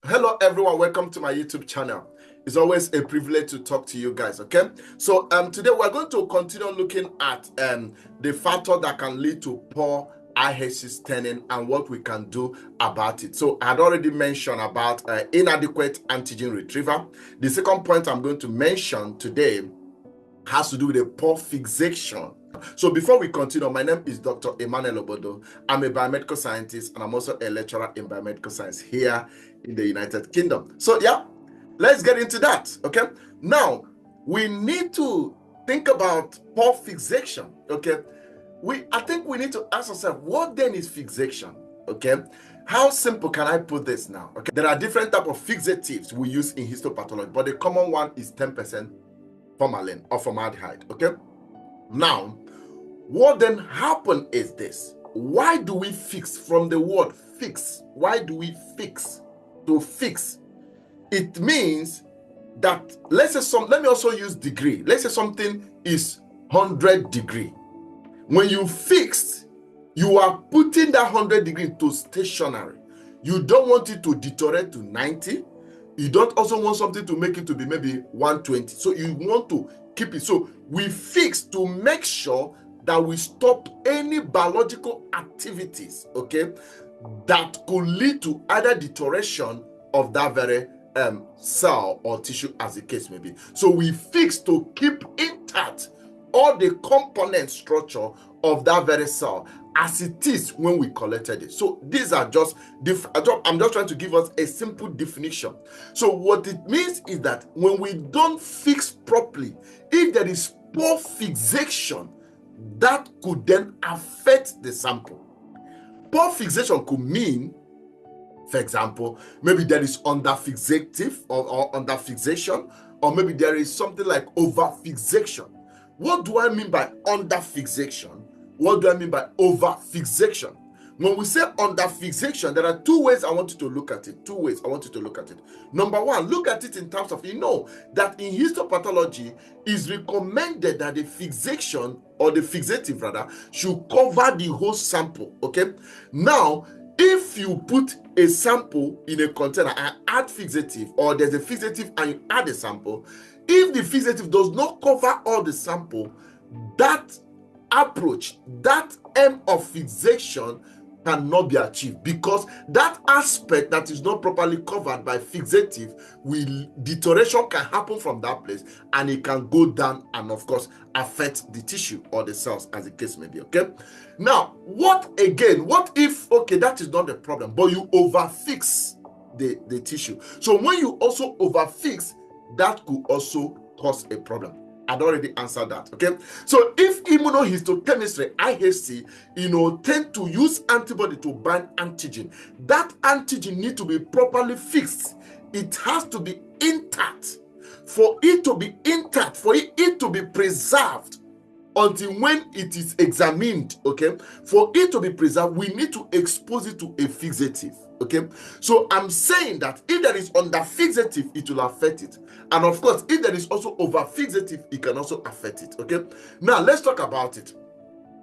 Hello everyone, welcome to my YouTube channel. It's always a privilege to talk to you guys, okay? So today we're going to continue looking at the factor that can lead to poor IHC staining and what we can do about it. So I had already mentioned about inadequate antigen retrieval. The second point I'm going to mention today has to do with a poor fixation. So before we continue, my name is Dr. Emmanuel Obodo. I'm a biomedical scientist and I'm also a lecturer in biomedical science here in the United Kingdom. So yeah, let's get into that, okay? Now, we need to think about poor fixation, okay? I think we need to ask ourselves, what then is fixation, okay? How simple can I put this now, okay? There are different types of fixatives we use in histopathology, but the common one is 10% formalin or formaldehyde, okay? Now, what then happen is this. Why do we fix? From the word fix, why do we fix? To fix, it means that, let me also use degree. Let's say something is 100 degree. When you fix, you are putting that 100 degree to stationary. You don't want it to deteriorate to 90. You don't also want something to make it to be maybe 120. So you want to keep it. So we fix to make sure that we stop any biological activities, okay, that could lead to either deterioration of that very cell or tissue, as the case may be. So we fix to keep intact all the component structure of that very cell as it is when we collected it. So these are just I'm just trying to give us a simple definition. So what it means is that when we don't fix properly, if there is poor fixation, that could then affect the sample. Poor fixation could mean, for example, maybe there is underfixative or underfixation, or maybe there is something like overfixation. What do I mean by underfixation? What do I mean by overfixation? When we say underfixation, there are two ways I want you to look at it. Two ways I want you to look at it. Number one, look at it in terms of, that in histopathology, it's recommended that the fixation, or the fixative rather, should cover the whole sample, okay? Now, if you put a sample in a container and add fixative, or there's a fixative and you add a sample, if the fixative does not cover all the sample, that approach, that aim of fixation cannot be achieved, because that aspect that is not properly covered by fixative, deterioration can happen from that place and it can go down and of course affect the tissue or the cells, as the case may be, okay? Now, what if, okay, that is not the problem, but you overfix the tissue. So when you also overfix, that could also cause a problem. I'd already answered that, okay? So if immunohistochemistry, IHC, tend to use antibody to bind antigen, that antigen needs to be properly fixed. It has to be intact. For it to be intact, for it to be preserved until when it is examined, okay? For it to be preserved, we need to expose it to a fixative, okay? So I'm saying that if there is underfixative, it will affect it. And of course, if there is also overfixative, it can also affect it, okay? Now, let's talk about it.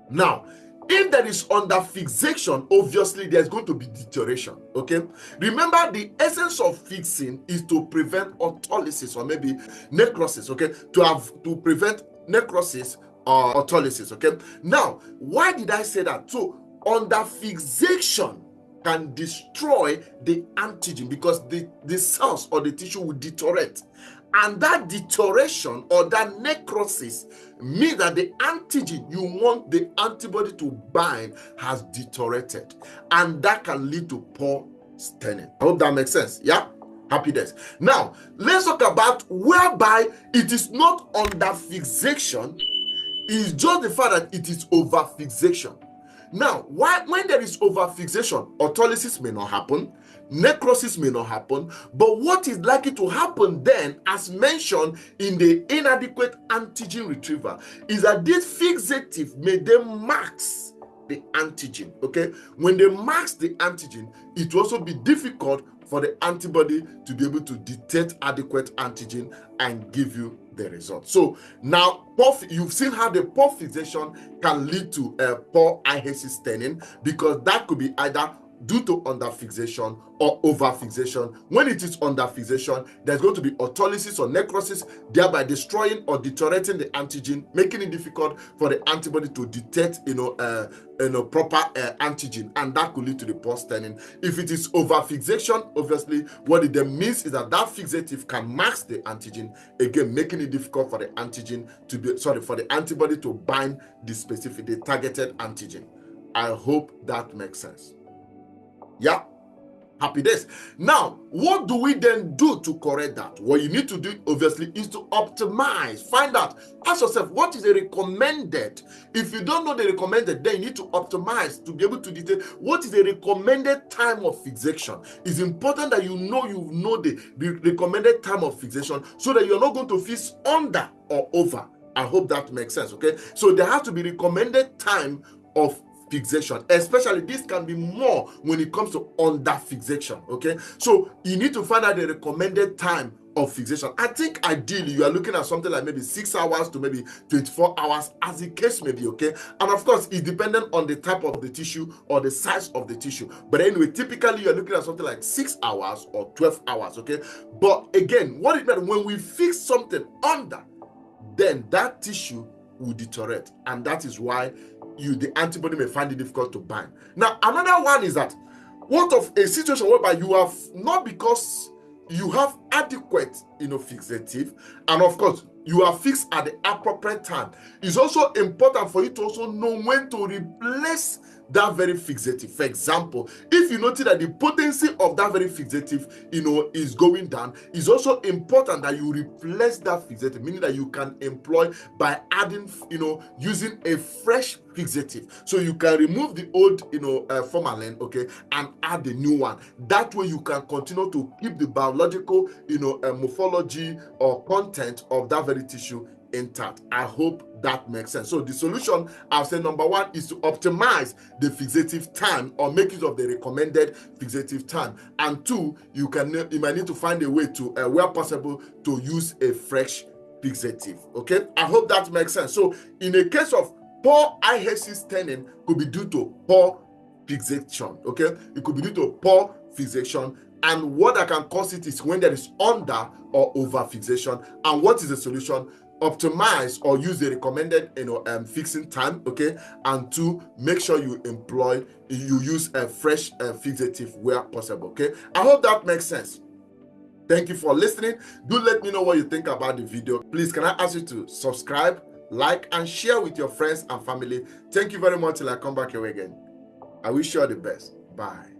Now, if there is underfixation, obviously there's going to be deterioration, okay? Remember, the essence of fixing is to prevent autolysis or maybe necrosis, okay? To prevent necrosis or autolysis, okay? Now, why did I say that? So, underfixation can destroy the antigen because the cells or the tissue will deteriorate. And that deterioration or that necrosis means that the antigen you want the antibody to bind has deteriorated. And that can lead to poor staining. I hope that makes sense. Yeah? Happy days. Now, let's talk about whereby it is not underfixation, it's just the fact that it is overfixation. Now, when there is overfixation, autolysis may not happen, necrosis may not happen, but what is likely to happen then, as mentioned in the inadequate antigen retrieval, is that this fixative may then mask the antigen, okay? When they mask the antigen, it will also be difficult for the antibody to be able to detect adequate antigen and give you the result. So now, you've seen how the poor fixation can lead to poor IHC staining, because that could be either due to underfixation or overfixation. When it is underfixation, there's going to be autolysis or necrosis, thereby destroying or deteriorating the antigen, making it difficult for the antibody to detect proper antigen, and that could lead to the pore staining. If it is overfixation, obviously what it then means is that fixative can mask the antigen, again making it difficult for the antigen to be for the antibody to bind the targeted antigen. I hope that makes sense. Yeah, happy days. Now, what do we then do to correct that? What you need to do, obviously, is to optimize. Find out, ask yourself, what is the recommended? If you don't know the recommended, then you need to optimize to be able to detect what is the recommended time of fixation. It's important that you know the recommended time of fixation so that you're not going to fix under or over. I hope that makes sense, okay? So there has to be recommended time of fixation, especially this can be more when it comes to under fixation, okay? So you need to find out the recommended time of fixation. I think ideally you are looking at something like maybe 6 hours to maybe 24 hours as the case may be, okay? And of course it's dependent on the type of the tissue or the size of the tissue, but anyway, typically you're looking at something like 6 hours or 12 hours, okay? But again, what it means when we fix something under, then that tissue will deteriorate, and that is why the antibody may find it difficult to bind. Now, another one is that what of a situation whereby you have, not because you have adequate fixative, and of course you are fixed at the appropriate time. It's also important for you to also know when to replace that very fixative. For example, if you notice that the potency of that very fixative is going down, it's also important that you replace that fixative, meaning that you can employ by adding using a fresh fixative. So you can remove the old formalin, okay, and add the new one. That way you can continue to keep the biological morphology or content of that very tissue intact. I hope that makes sense. So the solution, I'll say, number one is to optimize the fixative time or make use of the recommended fixative time, and two, you might need to find a way to where possible to use a fresh fixative. Okay, I hope that makes sense. So in a case of poor IHC staining, could be due to poor fixation. Okay, it could be due to poor fixation, and what that can cause it is when there is under or over fixation. And what is the solution? Optimize or use the recommended fixing time, okay, and two, make sure you use a fresh fixative where possible. Okay, I hope that makes sense. Thank you for listening. Do let me know what you think about the video. Please, can I ask you to subscribe, like, and share with your friends and family? Thank you very much till I come back here again. I wish you all the best. Bye.